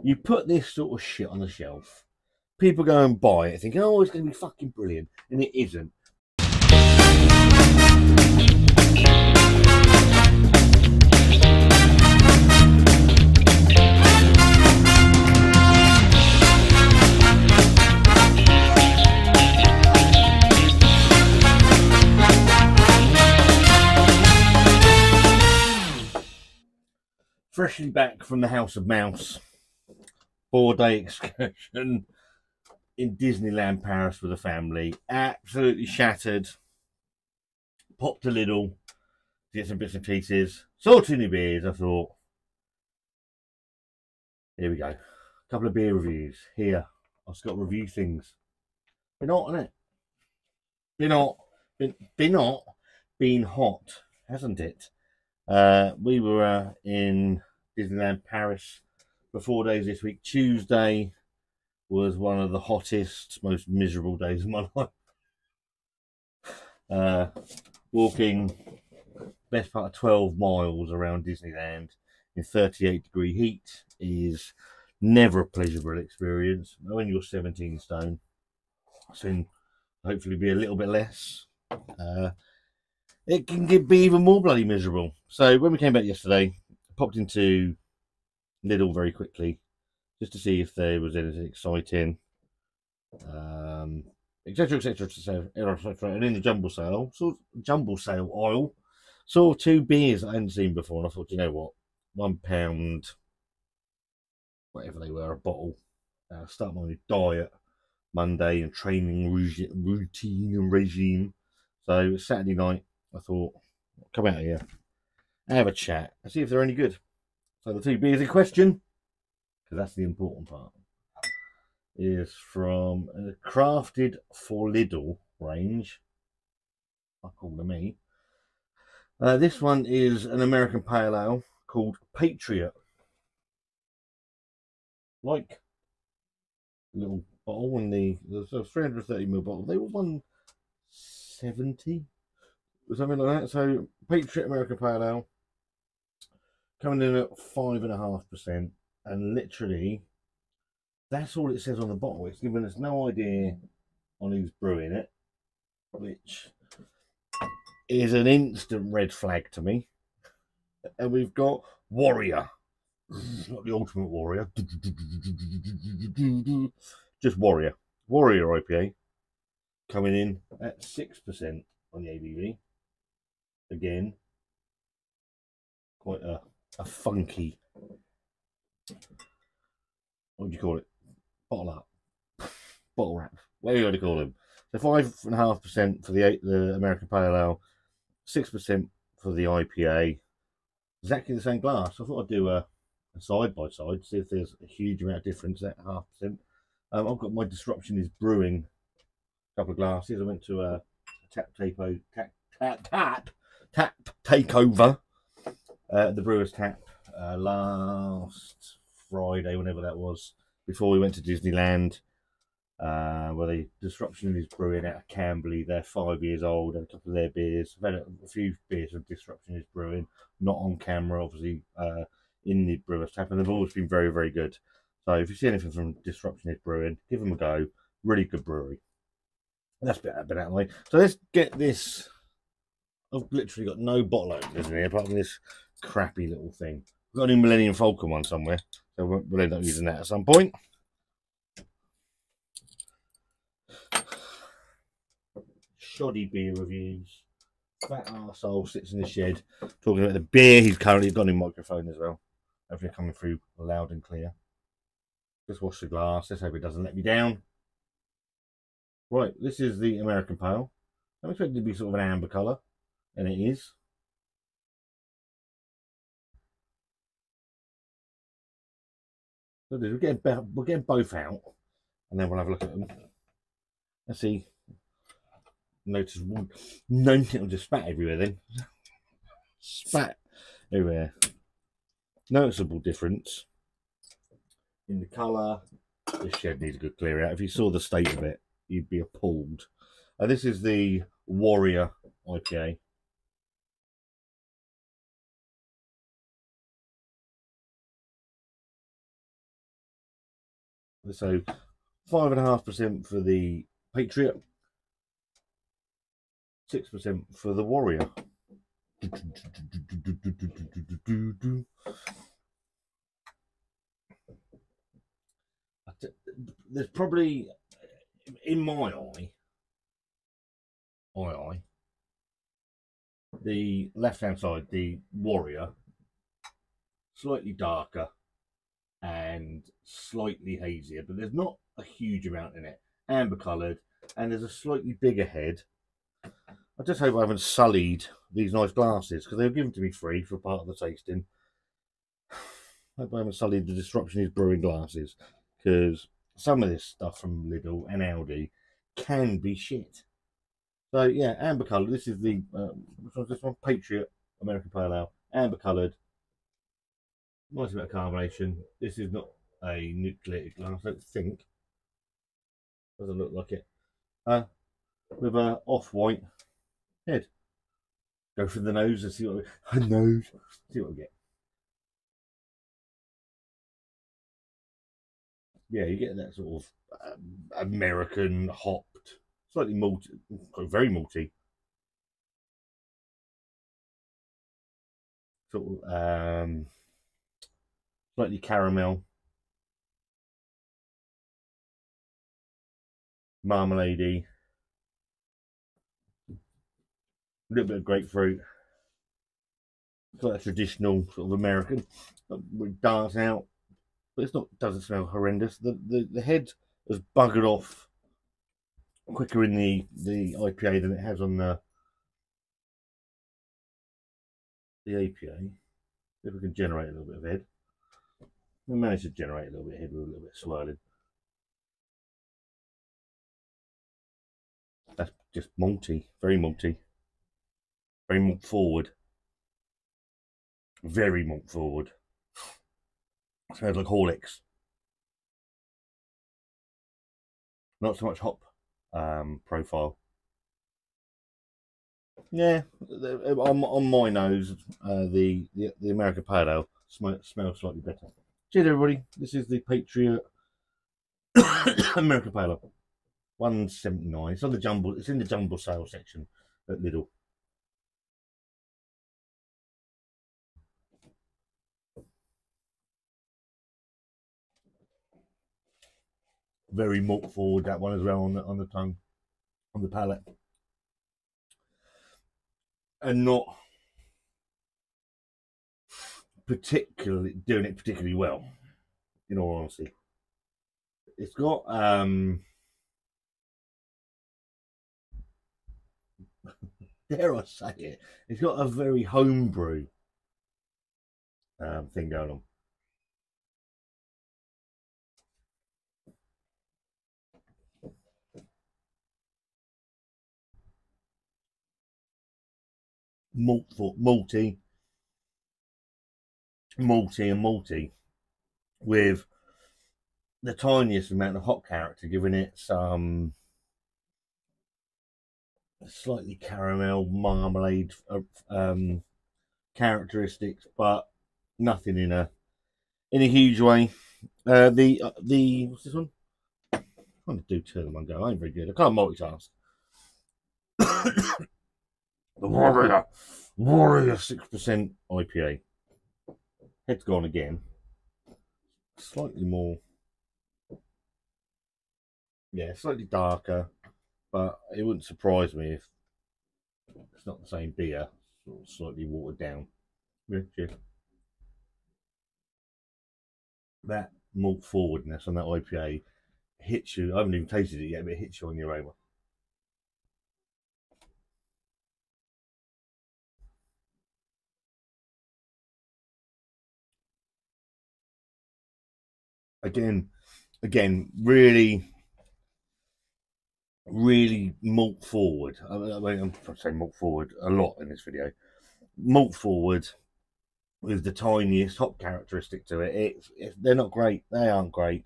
You put this sort of shit on the shelf, people go and buy it thinking, oh, it's going to be fucking brilliant, and it isn't. Freshly back from the House of Mouse, 4-day excursion in Disneyland Paris with the family. Absolutely shattered. Popped a LIDL to get some bits and pieces. Saw 2 new beers. I thought, here we go. A couple of beer reviews. Here, I've got to review things. Been hot, hasn't it? Been hot, hasn't it? We were in Disneyland Paris for 4 days this week. Tuesday was one of the hottest, most miserable days of my life. Walking best part of 12 miles around Disneyland in 38-degree heat is never a pleasurable experience. When you're 17 stone, soon hopefully be a little bit less. It can be even more bloody miserable. So when we came back yesterday, I popped into LIDL very quickly just to see if there was anything exciting, etc, etc. And in the jumble sale aisle, saw 2 beers I hadn't seen before, and I thought, you know what, £1, whatever they were, a bottle. Start my diet Monday and training routine and regime. So Saturday night, I thought, come out here, have a chat, and see if they're any good. So the 2 beers in question, because that's the important part, is from a Crafted for LIDL range. I call them me. This one is an American Pale Ale called Patriot. Like little bottle, and the 330ml bottle, they were 170 or something like that. So Patriot American Pale Ale coming in at 5.5%, and literally that's all it says on the bottle. It's giving us no idea on who's brewing it, which is an instant red flag to me. And we've got Warrior. Not the Ultimate Warrior. Just Warrior. Warrior IPA coming in at 6% on the ABV. Again, quite a funky, what do you call it? Bottle up. Bottle wrap. What do you want to call them? So 5.5% for the American Pale Ale, 6% for the IPA. Exactly the same glass. I thought I'd do a side by side, see if there's a huge amount of difference. That 0.5%. I've got my Disruption is Brewing couple of glasses. I went to a tap takeover, the Brewers Tap, last Friday, whenever that was, before we went to Disneyland, where the Disruption is Brewing out of Camberley. They're 5 years old, and a couple of their beers. I've had a few beers of Disruption is Brewing, not on camera, obviously, in the Brewers Tap, and they've always been very, very good. So if you see anything from Disruption is Brewing, give them a go. Really good brewery. That's been out of the way. So let's get this. I've literally got no bottle openers in here apart from this crappy little thing. I've got a new Millennium Falcon one somewhere, so we'll end up using that at some point. Shoddy beer reviews. Fat arsehole sits in the shed talking about the beer he's currently got in microphone as well. Hopefully coming through loud and clear. Just wash the glass. Let's hope it doesn't let me down. Right, this is the American Pale. I'm expecting it to be sort of an amber colour, and it is. So we're getting both out, and then we'll have a look at them. Let's see. Notice one. I'll just spat everywhere then. Spat everywhere. Noticeable difference in the colour. This shed needs a good clear out. If you saw the state of it, you'd be appalled. This is the Warrior IPA. So 5.5% for the Patriot, 6% for the Warrior. There's probably, in my eye, the left-hand side, the Warrior, slightly darker and slightly hazier, but there's not a huge amount in it. Amber coloured, and there's a slightly bigger head. I just hope I haven't sullied these nice glasses, because they were given to me free for part of the tasting. I hope I haven't sullied the Disruption is Brewing glasses, because some of this stuff from Lidl and Aldi can be shit. So yeah, amber coloured. This is the which one's this one? Patriot American Pale Ale, amber coloured. Nice bit of carbonation. This is not a nucleated glass, I don't think. Doesn't look like it. With a off-white head. Go for the nose and see what we nose. See what we get. Yeah, you get that sort of American hopped, slightly malty, very malty. Sort of slightly caramel, marmalade-y, a little bit of grapefruit. It's like a traditional sort of American. It darts out, but it's not. Doesn't smell horrendous. The head has buggered off quicker in the IPA than it has on the APA. If we can generate a little bit of head, we managed to generate a little bit of head with a little bit of swirling. That's just malty, very malty, very malt forward, very malt forward. Smells like Horlicks. Not so much hop profile. Yeah, on my nose, the American Pale Ale smells slightly better. Cheers, everybody. This is the Patriot American Pale Ale, $1.79. It's on the jumble. It's in the jumble sale section at Lidl. Very malt forward, that one as well, on the tongue, on the palate, and not particularly doing it particularly well, in all honesty. It's got dare I say it, it's got a very homebrew thing going on. Malty, and malty, with the tiniest amount of hop character, giving it some slightly caramel marmalade characteristics, but nothing in a huge way. The what's this one? I'm trying to do two in one go. I ain't very good. I can't multitask. The Warrior 6% IPA. Head's gone again. Slightly more, yeah, slightly darker, but it wouldn't surprise me if it's not the same beer, sort of slightly watered down. Yeah, cheers. That malt forwardness on that IPA hits you. I haven't even tasted it yet, but it hits you on your aroma. Again, really malt forward. I mean, I'm trying to say malt forward a lot in this video. Malt forward with the tiniest hop characteristic to it. They're not great. They aren't great.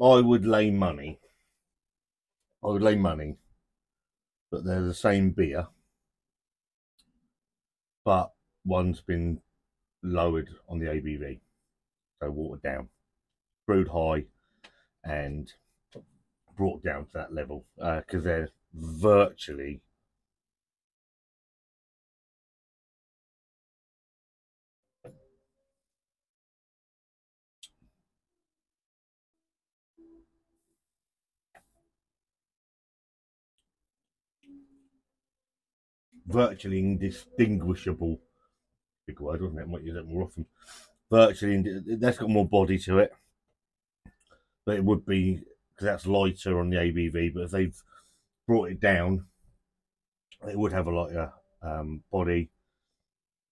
I would lay money. That they're the same beer, but one's been lowered on the ABV, so watered down, brewed high, and brought down to that level, because they're virtually indistinguishable. Big word, wasn't it? I might use that more often. Virtually, that's got more body to it, but it would be because that's lighter on the ABV. But if they've brought it down, it would have a lighter body.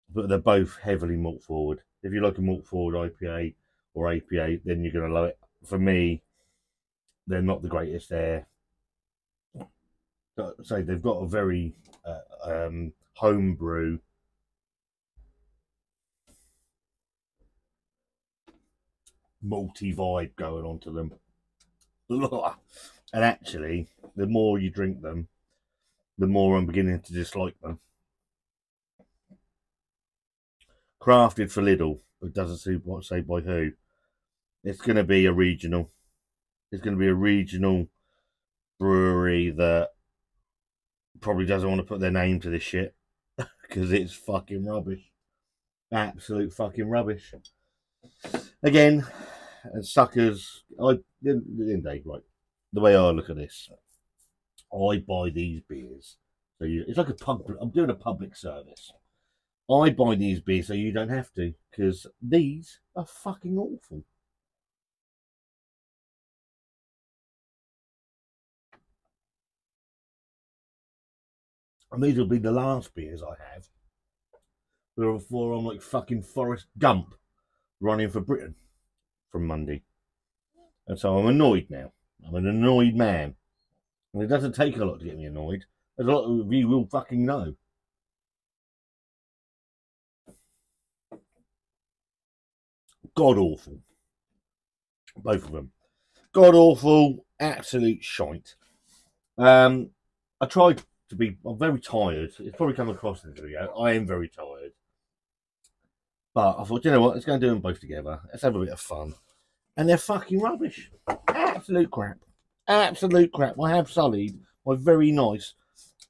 But they're both heavily malt forward. If you like a malt forward IPA or APA, then you're going to love it. For me, they're not the greatest there. So they've got a very homebrew malty vibe going on to them. And actually, the more you drink them, the more I'm beginning to dislike them. Crafted for Lidl, but doesn't say by who. It's going to be a regional. It's going to be a regional brewery that probably doesn't want to put their name to this shit because it's fucking rubbish. Absolute fucking rubbish. Again, as suckers, the end of the day, right? The way I look at this, I buy these beers. So it's like I'm doing a public service. I buy these beers so you don't have to, because these are fucking awful. And these will be the last beers I have before I'm like fucking Forrest Gump running for Britain from Monday. And so I'm annoyed now. I'm an annoyed man. And it doesn't take a lot to get me annoyed, as a lot of you will fucking know. God awful. Both of them. God awful, absolute shite. I tried to be, I'm very tired. It's probably come across in the video. I am very tired. But I thought, you know what, let's go and do them both together. Let's have a bit of fun. And they're fucking rubbish. Absolute crap. Absolute crap. I have sullied my very nice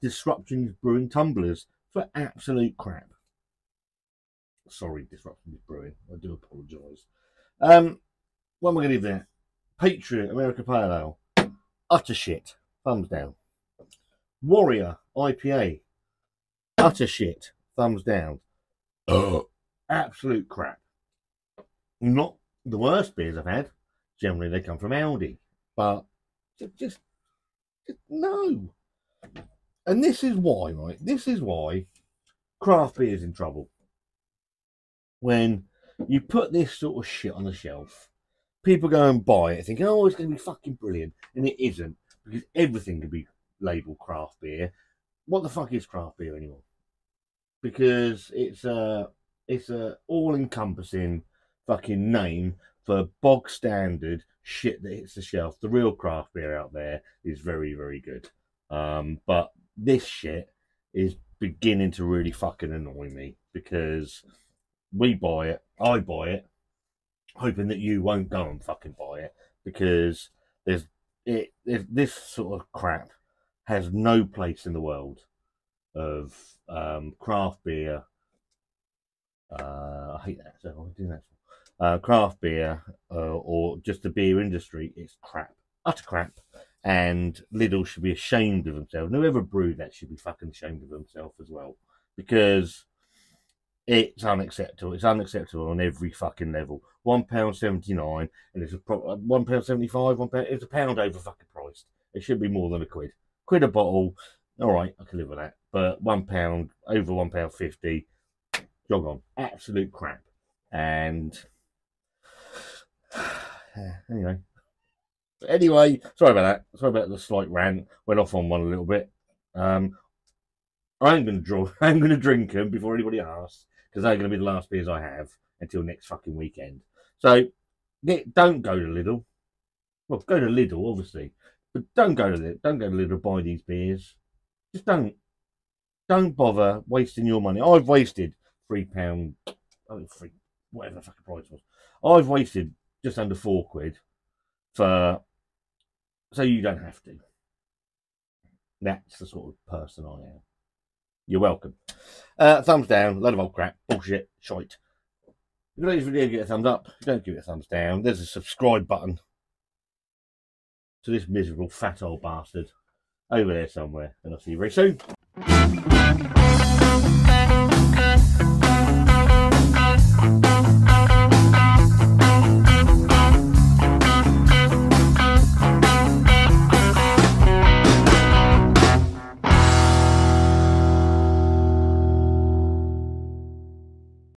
Disruptions Brewing tumblers for absolute crap. Sorry, Disruptions Brewing. I do apologise. What am I going to give there? Patriot American Pale Ale. Utter shit. Thumbs down. Warrior IPA. Utter shit. Thumbs down. Absolute crap. Not the worst beers I've had. Generally, they come from Aldi. But just no. And this is why, right? This is why craft beer is in trouble. When you put this sort of shit on the shelf, people go and buy it thinking, oh, it's going to be fucking brilliant. And it isn't, because everything can be labelled craft beer. What the fuck is craft beer anymore? Because it's a all-encompassing fucking name for bog standard shit that hits the shelf. The real craft beer out there is very, very good. But this shit is beginning to really fucking annoy me, because we buy it, I buy it, hoping that you won't go and fucking buy it, because this sort of crap has no place in the world of craft beer. I hate that. So I do that. Craft beer or just the beer industry is crap, utter crap. And Lidl should be ashamed of themselves. And whoever brewed that should be fucking ashamed of themselves as well, because it's unacceptable. It's unacceptable on every fucking level. £1.79, and it's £1.75. £1. It's £1 over fucking priced. It should be more than £1. £1 a bottle. All right, I can live with that. But £1 over £1.50. Jog on. Absolute crap. And anyway, sorry about that. Sorry about the slight rant. Went off on one a little bit. I'm going to drink them before anybody asks, because they're going to be the last beers I have until next fucking weekend. So don't go to Lidl. Well, go to Lidl, obviously, but don't go to Lidl to buy these beers. Just don't bother wasting your money. I've wasted £3, three, whatever the fucking price was. I've wasted just under £4 so you don't have to. That's the sort of person I am. You're welcome. Thumbs down, load of old crap, bullshit, shite. If you like this video, give it a thumbs up. If you don't, give it a thumbs down. There's a subscribe button to this miserable fat old bastard over there somewhere, and I'll see you very soon.